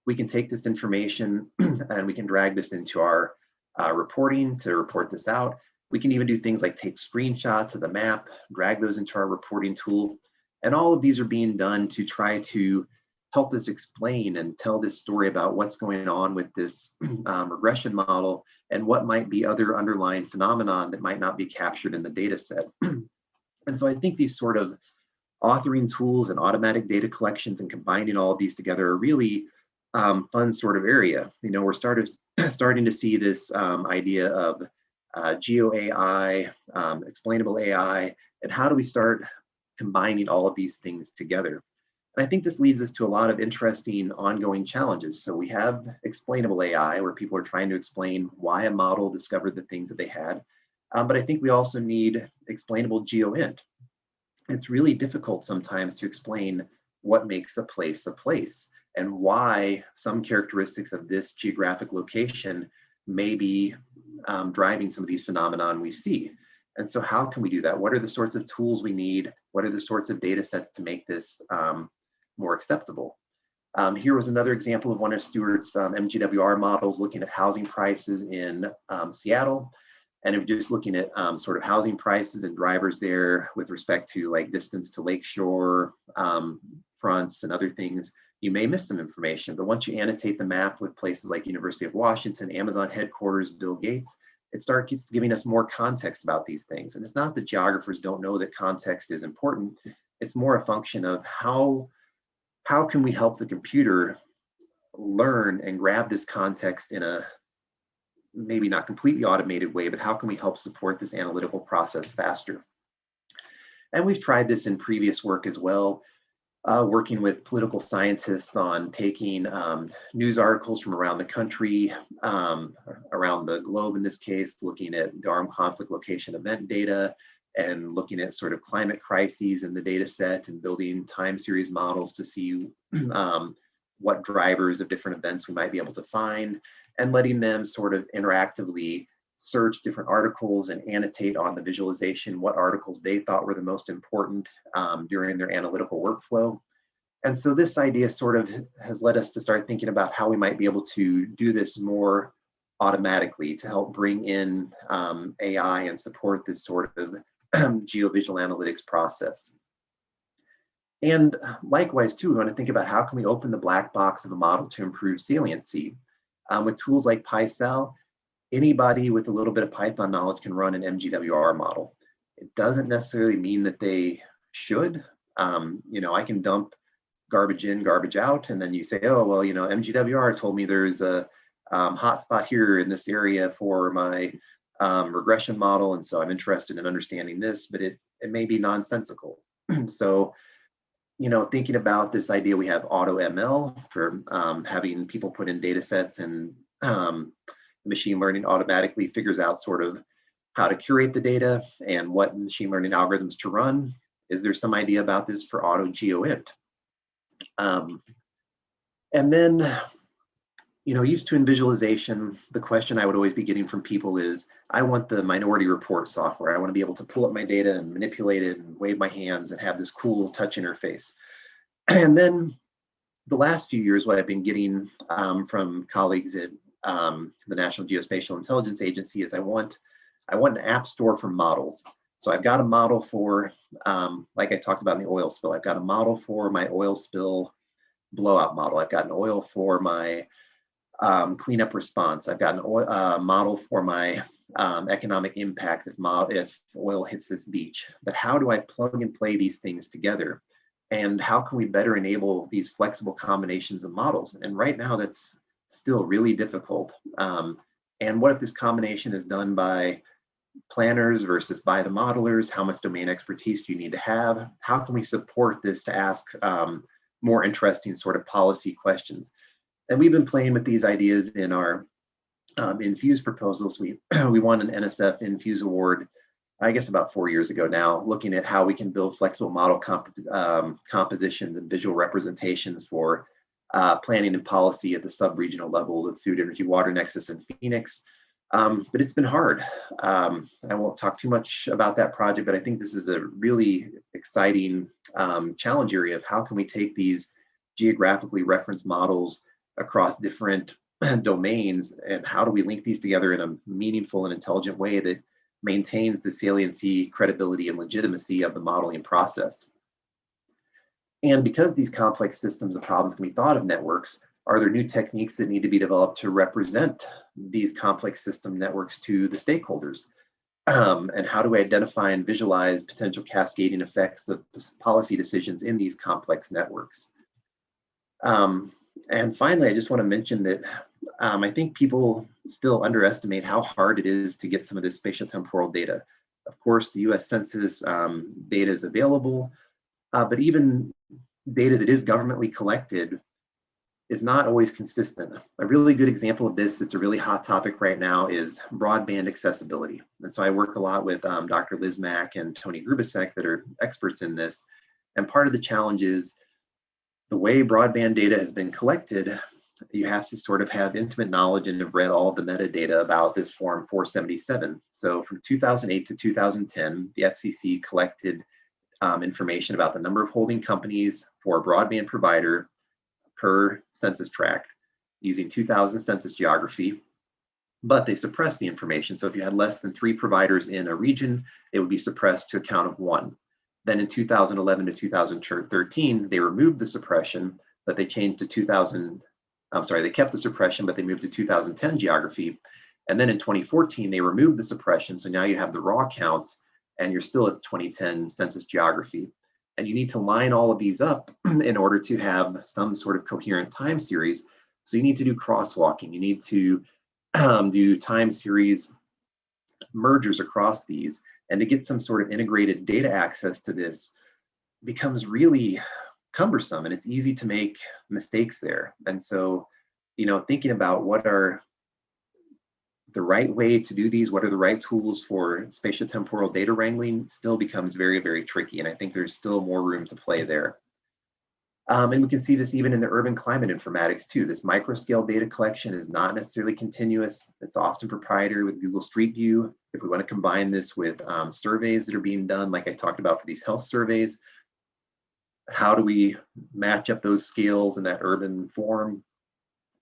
We can take this information and we can drag this into our reporting to report this out. We can even do things like take screenshots of the map, drag those into our reporting tool. And all of these are being done to try to help us explain and tell this story about what's going on with this regression model and what might be other underlying phenomenon that might not be captured in the data set. And so I think these sort of authoring tools and automatic data collections and combining all of these together are really fun sort of area. We're starting to see this idea of geo AI, explainable AI, and how do we start combining all of these things together? And I think this leads us to a lot of interesting ongoing challenges. So we have explainable AI, where people are trying to explain why a model discovered the things that they had. But I think we also need explainable geoint. It's really difficult sometimes to explain what makes a place and why some characteristics of this geographic location may be driving some of these phenomenon we see. And so how can we do that? What are the sorts of tools we need? What are the sorts of data sets to make this more acceptable? Here was another example of one of Stewart's MGWR models looking at housing prices in Seattle. And if you're just looking at sort of housing prices and drivers there with respect to like distance to lakeshore, fronts and other things, you may miss some information. But once you annotate the map with places like University of Washington, Amazon headquarters, Bill Gates, it starts giving us more context about these things. And it's not that geographers don't know that context is important. It's more a function of how can we help the computer learn and grab this context in a maybe not completely automated way, but how can we help support this analytical process faster? And we've tried this in previous work as well, working with political scientists on taking news articles from around the country, around the globe in this case, looking at the armed conflict location event data and looking at sort of climate crises in the data set and building time series models to see what drivers of different events we might be able to find, and letting them sort of interactively search different articles and annotate on the visualization what articles they thought were the most important during their analytical workflow. And so this idea sort of has led us to start thinking about how we might be able to do this more automatically to help bring in AI and support this sort of geovisual analytics process. And likewise too, we want to think about how can we open the black box of a model to improve saliency. With tools like PySal, anybody with a little bit of Python knowledge can run an MGWR model. It doesn't necessarily mean that they should. I can dump garbage in, garbage out, and then you say, oh, well, MGWR told me there's a hotspot here in this area for my regression model, and so I'm interested in understanding this, but it may be nonsensical. So, thinking about this idea, we have AutoML for having people put in data sets, and machine learning automatically figures out sort of how to curate the data and what machine learning algorithms to run. Is there some idea about this for AutoGeoInt? And then, used to in visualization, the question I would always be getting from people is, I want the Minority Report software. I want to be able to pull up my data and manipulate it and wave my hands and have this cool touch interface. And then the last few years, what I've been getting from colleagues at the National Geospatial-Intelligence Agency is I want an app store for models. So I've got a model for, like I talked about in the oil spill, I've got a model for my oil spill blowout model. I've got an oil for my cleanup response. I've got a model for my economic impact if oil hits this beach. But how do I plug and play these things together? And how can we better enable these flexible combinations of models? And right now, that's still really difficult. And what if this combination is done by planners versus by the modelers? How much domain expertise do you need to have? How can we support this to ask more interesting sort of policy questions? And we've been playing with these ideas in our Infuse proposals. We won an NSF Infuse Award, I guess about 4 years ago now, looking at how we can build flexible model compositions and visual representations for planning and policy at the sub-regional level of food, energy, water nexus in Phoenix. But it's been hard. I won't talk too much about that project, but I think this is a really exciting challenge area of how can we take these geographically referenced models across different domains, and how do we link these together in a meaningful and intelligent way that maintains the saliency, credibility, and legitimacy of the modeling process. And because these complex systems of problems can be thought of networks, are there new techniques that need to be developed to represent these complex system networks to the stakeholders? And how do we identify and visualize potential cascading effects of policy decisions in these complex networks? And finally, I just want to mention that I think people still underestimate how hard it is to get some of this spatiotemporal data. Of course, the US Census data is available, but even data that is governmentally collected is not always consistent. A really good example of this, it's a really hot topic right now, is broadband accessibility. And so I work a lot with Dr. Liz Mack and Tony Grubasek that are experts in this. And part of the challenge is the way broadband data has been collected, you have to sort of have intimate knowledge and have read all of the metadata about this Form 477. So from 2008 to 2010, the FCC collected information about the number of holding companies for a broadband provider per census tract using 2000 census geography, but they suppressed the information. So if you had less than 3 providers in a region, it would be suppressed to a count of 1. Then in 2011 to 2013, they removed the suppression, but they changed to they kept the suppression, but they moved to 2010 geography. And then in 2014, they removed the suppression. So now you have the raw counts and you're still at the 2010 census geography. And you need to line all of these up in order to have some sort of coherent time series. So you need to do crosswalking. You need to do time series mergers across these. And to get some sort of integrated data access to this becomes really cumbersome, and it's easy to make mistakes there. And so, thinking about what are the right way to do these, what are the right tools for spatiotemporal data wrangling still becomes very, very tricky. And I think there's still more room to play there. And we can see this even in the urban climate informatics too. This microscale data collection is not necessarily continuous. It's often proprietary with Google Street View. If we want to combine this with surveys that are being done, like I talked about for these health surveys, how do we match up those scales in that urban form?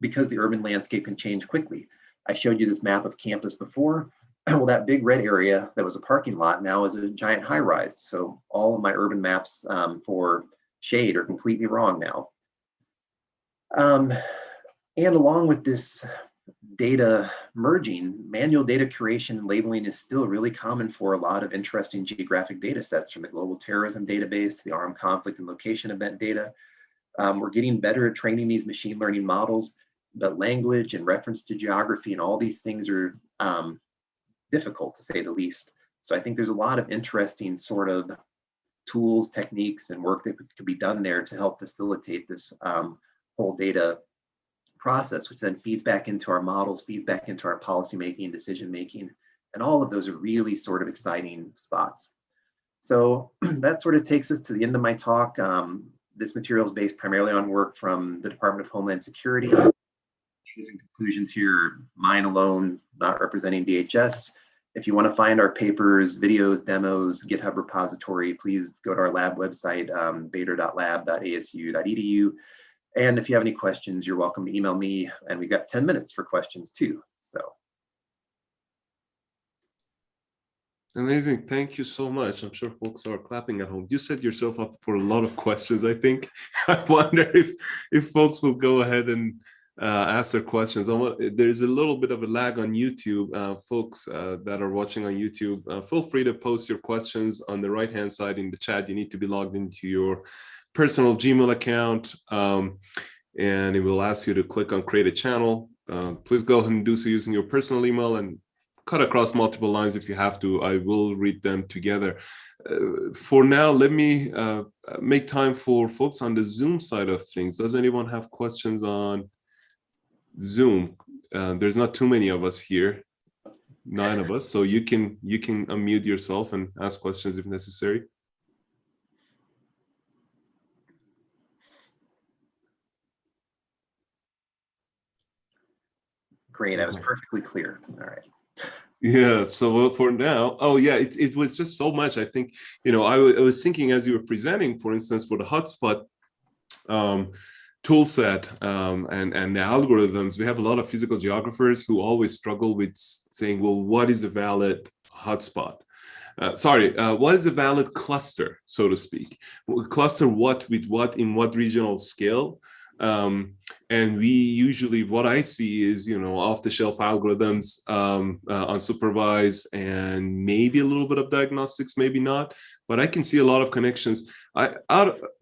Because the urban landscape can change quickly. I showed you this map of campus before. Well, that big red area that was a parking lot now is a giant high rise. So all of my urban maps for shade are completely wrong now. And along with this data merging, manual data curation and labeling is still really common for a lot of interesting geographic data sets, from the global terrorism database to the armed conflict and location event data. We're getting better at training these machine learning models, but language and reference to geography and all these things are difficult, to say the least. So I think there's a lot of interesting sort of tools, techniques, and work that could be done there to help facilitate this whole data process, which then feeds back into our models, feeds back into our policymaking, decision making, and all of those are really sort of exciting spots. So that sort of takes us to the end of my talk. This material is based primarily on work from the Department of Homeland Security. and conclusions here, mine alone, not representing DHS. If you want to find our papers, videos, demos, GitHub repository, please go to our lab website, bader.lab.asu.edu. And if you have any questions, you're welcome to email me. And we've got 10 minutes for questions too. So. Amazing. Thank you so much. I'm sure folks are clapping at home. You set yourself up for a lot of questions, I think. I wonder if folks will go ahead and ask their questions. There's a little bit of a lag on YouTube. Folks that are watching on YouTube, feel free to post your questions on the right-hand side in the chat. You need to be logged into your personal Gmail account, and it will ask you to click on create a channel. Please go ahead and do so using your personal email and cut across multiple lines if you have to. I will read them together. For now, let me make time for folks on the Zoom side of things. Does anyone have questions on Zoom? There's not too many of us here, 9 of us, so you can unmute yourself and ask questions if necessary. Great, that was perfectly clear. All right. Yeah, so for now, oh yeah, it was just so much. I think, I was thinking as you were presenting, for instance, for the Hotspot tool set and the algorithms, we have a lot of physical geographers who always struggle with saying, well, what is a valid hotspot? What is a valid cluster, so to speak? Cluster what with what in what regional scale? And we usually, what I see is, off-the-shelf algorithms, unsupervised, and maybe a little bit of diagnostics, maybe not, but I can see a lot of connections.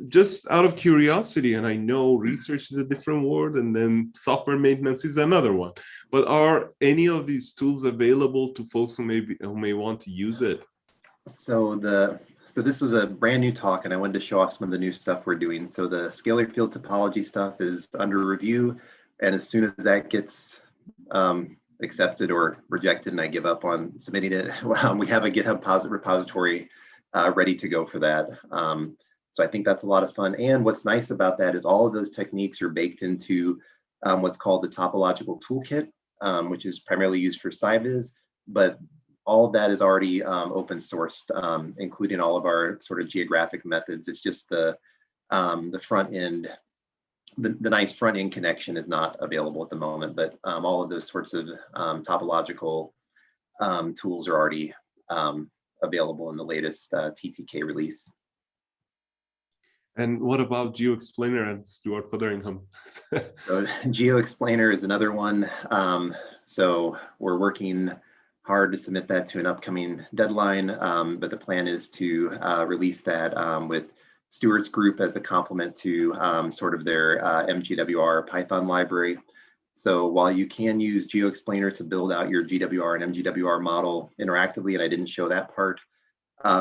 Just out of curiosity, and I know research is a different word, and then software maintenance is another one, but are any of these tools available to folks who may want to use it? So this was a brand new talk, and I wanted to show off some of the new stuff we're doing. So the scalar field topology stuff is under review, and as soon as that gets accepted or rejected and I give up on submitting it, we have a GitHub repository ready to go for that. So I think that's a lot of fun. And what's nice about that is all of those techniques are baked into what's called the topological toolkit, which is primarily used for SciViz, but all of that is already open sourced, including all of our sort of geographic methods. It's just the front end, the nice front end connection is not available at the moment, but all of those sorts of topological tools are already available in the latest TTK release. And what about GeoExplainer and Stuart Fotheringham? So GeoExplainer is another one. So we're working hard to submit that to an upcoming deadline, but the plan is to release that with Stuart's group as a complement to sort of their MGWR Python library. So while you can use GeoExplainer to build out your GWR and MGWR model interactively, and I didn't show that part,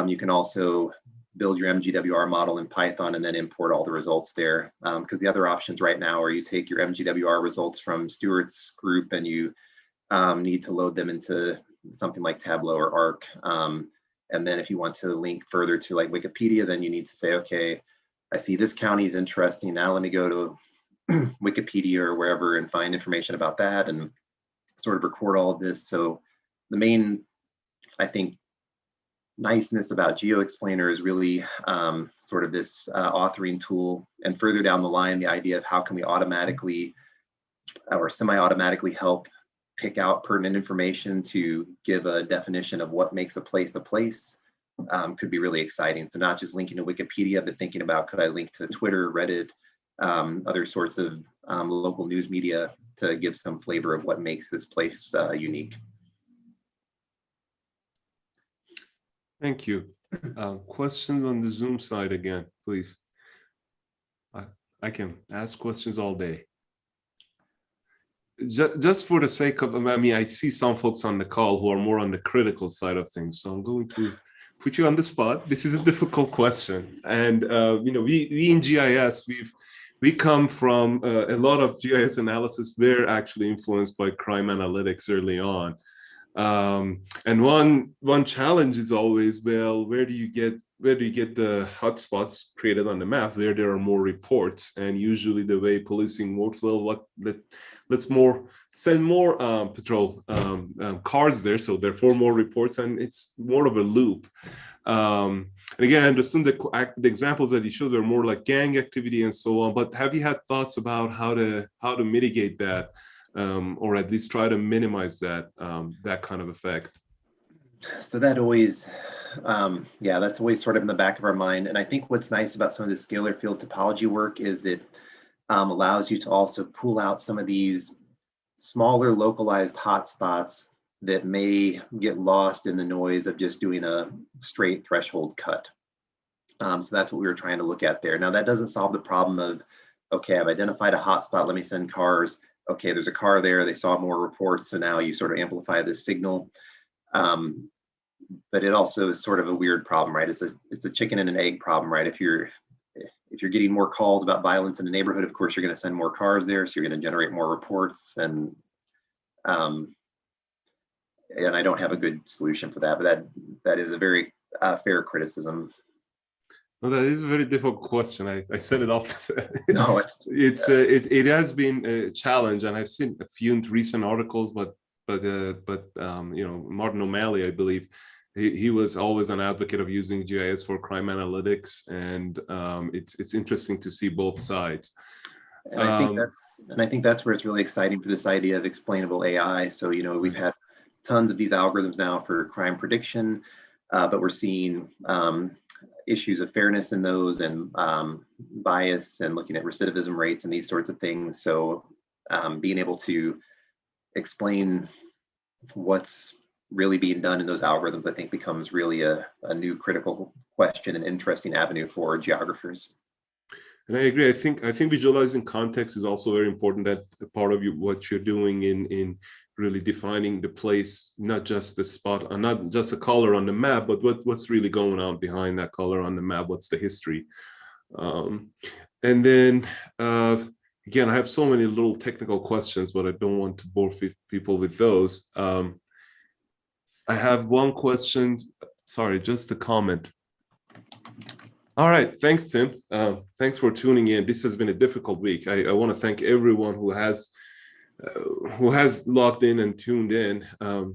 you can also build your MGWR model in Python and then import all the results there. Because the other options right now are you take your MGWR results from Stuart's group and you need to load them into something like Tableau or Arc. And then if you want to link further to like Wikipedia, then you need to say, okay, I see this county is interesting. Now let me go to Wikipedia or wherever and find information about that and sort of record all of this. So the main, I think, niceness about GeoExplainer is really sort of this authoring tool, and further down the line, the idea of how can we automatically or semi-automatically help pick out pertinent information to give a definition of what makes a place could be really exciting. So not just linking to Wikipedia, but thinking about, could I link to Twitter, Reddit, other sorts of local news media to give some flavor of what makes this place unique. Thank you. Questions on the Zoom side again, please. I can ask questions all day. Just for the sake of, I mean, I see some folks on the call who are more on the critical side of things, so I'm going to put you on the spot. This is a difficult question, and we in GIS we come from a lot of GIS analysis. We're actually influenced by crime analytics early on, and one challenge is always, well, where do you get the hotspots created on the map where there are more reports? And usually the way policing works, well, let's send more patrol cars there, so therefore more reports, and it's more of a loop. And again, I understand the examples that you showed are more like gang activity and so on, but have you had thoughts about how to mitigate that, or at least try to minimize that kind of effect? So that always, yeah, that's always sort of in the back of our mind. And I think what's nice about some of the scalar field topology work is it allows you to also pull out some of these smaller localized hotspots that may get lost in the noise of just doing a straight threshold cut. So that's what we were trying to look at there. Now that doesn't solve the problem of, okay, I've identified a hotspot, let me send cars. Okay, there's a car there, they saw more reports, so now you sort of amplify this signal. But it also is sort of a weird problem, right? It's a chicken and an egg problem, right? If you're getting more calls about violence in the neighborhood, of course, you're going to send more cars there, so you're going to generate more reports, and I don't have a good solution for that, but that is a very fair criticism. Well, that is a very difficult question. I said it off. No, it has been a challenge, and I've seen a few recent articles, but you know, Martin O'Malley, I believe, he was always an advocate of using GIS for crime analytics, and it's interesting to see both sides. And I think that's where it's really exciting for this idea of explainable AI. So, you know, we've had tons of these algorithms now for crime prediction, but we're seeing issues of fairness in those, and bias, and looking at recidivism rates and these sorts of things. So being able to explain what's really being done in those algorithms, I think, becomes really a new critical question and interesting avenue for geographers. And I agree. I think visualizing context is also very important. That part of what you're doing in really defining the place, not just the spot, not just a color on the map, but what's really going on behind that color on the map. What's the history? And then again, I have so many little technical questions, but I don't want to bore people with those. I have one question. Sorry, just a comment. All right, thanks, Tim. Thanks for tuning in. This has been a difficult week. I want to thank everyone who has logged in and tuned in.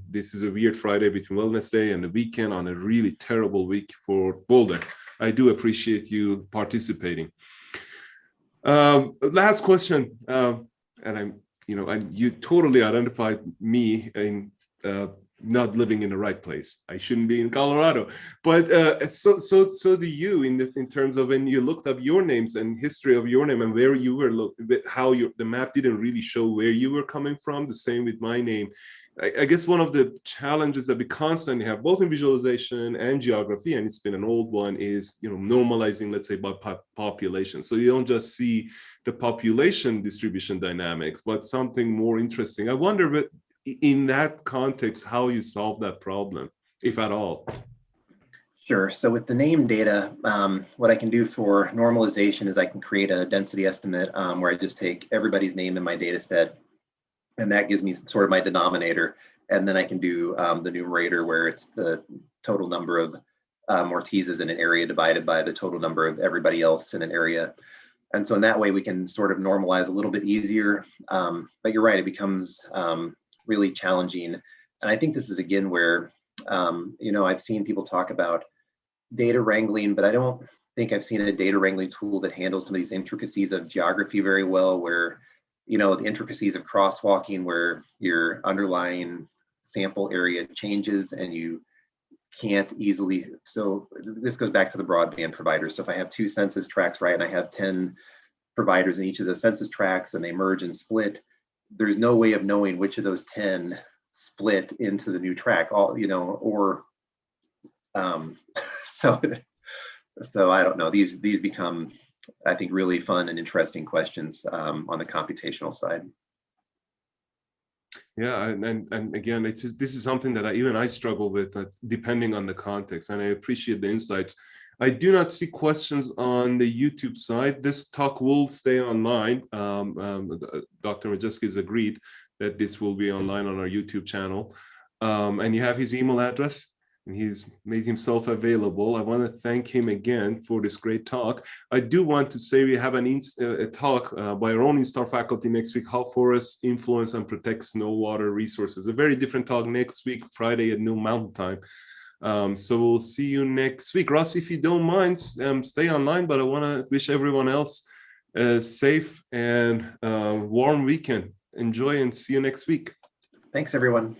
This is a weird Friday between Wellness Day and the weekend on a really terrible week for Boulder. I do appreciate you participating. Last question, and you totally identified me in not living in the right place. I shouldn't be in Colorado, but so do you in terms of when you looked up your names and history of your name and where you were, the map didn't really show where you were coming from. The same with my name. I guess one of the challenges that we constantly have, both in visualization and geography, and it's been an old one, is normalizing, let's say, by population. So you don't just see the population distribution dynamics, but something more interesting. I wonder, but in that context, how you solve that problem, if at all. Sure. So with the name data, what I can do for normalization is I can create a density estimate where I just take everybody's name in my data set, and that gives me sort of my denominator. And then I can do the numerator, where it's the total number of Mortises in an area divided by the total number of everybody else in an area. And so in that way, we can sort of normalize a little bit easier. But you're right, it becomes really challenging. And I think this is, again, where, I've seen people talk about data wrangling, but I don't think I've seen a data wrangling tool that handles some of these intricacies of geography very well, where, the intricacies of crosswalking, where your underlying sample area changes and you can't easily, so this goes back to the broadband providers. So if I have two census tracts, right, and I have 10 providers in each of those census tracts and they merge and split, there's no way of knowing which of those 10 split into the new track, so I don't know. These become, I think, really fun and interesting questions on the computational side. Yeah, and again, this is something that even I struggle with, depending on the context, and I appreciate the insights. I do not see questions on the YouTube side. This talk will stay online. Dr. Maciejewski has agreed that this will be online on our YouTube channel. And you have his email address? and he's made himself available. I want to thank him again for this great talk. I do want to say we have a talk by our own install faculty next week, how forests influence and protect snow water resources. A very different talk next week, Friday at noon Mountain Time. So we'll see you next week. Ross, if you don't mind, stay online, but I want to wish everyone else a safe and warm weekend. Enjoy and see you next week. Thanks, everyone.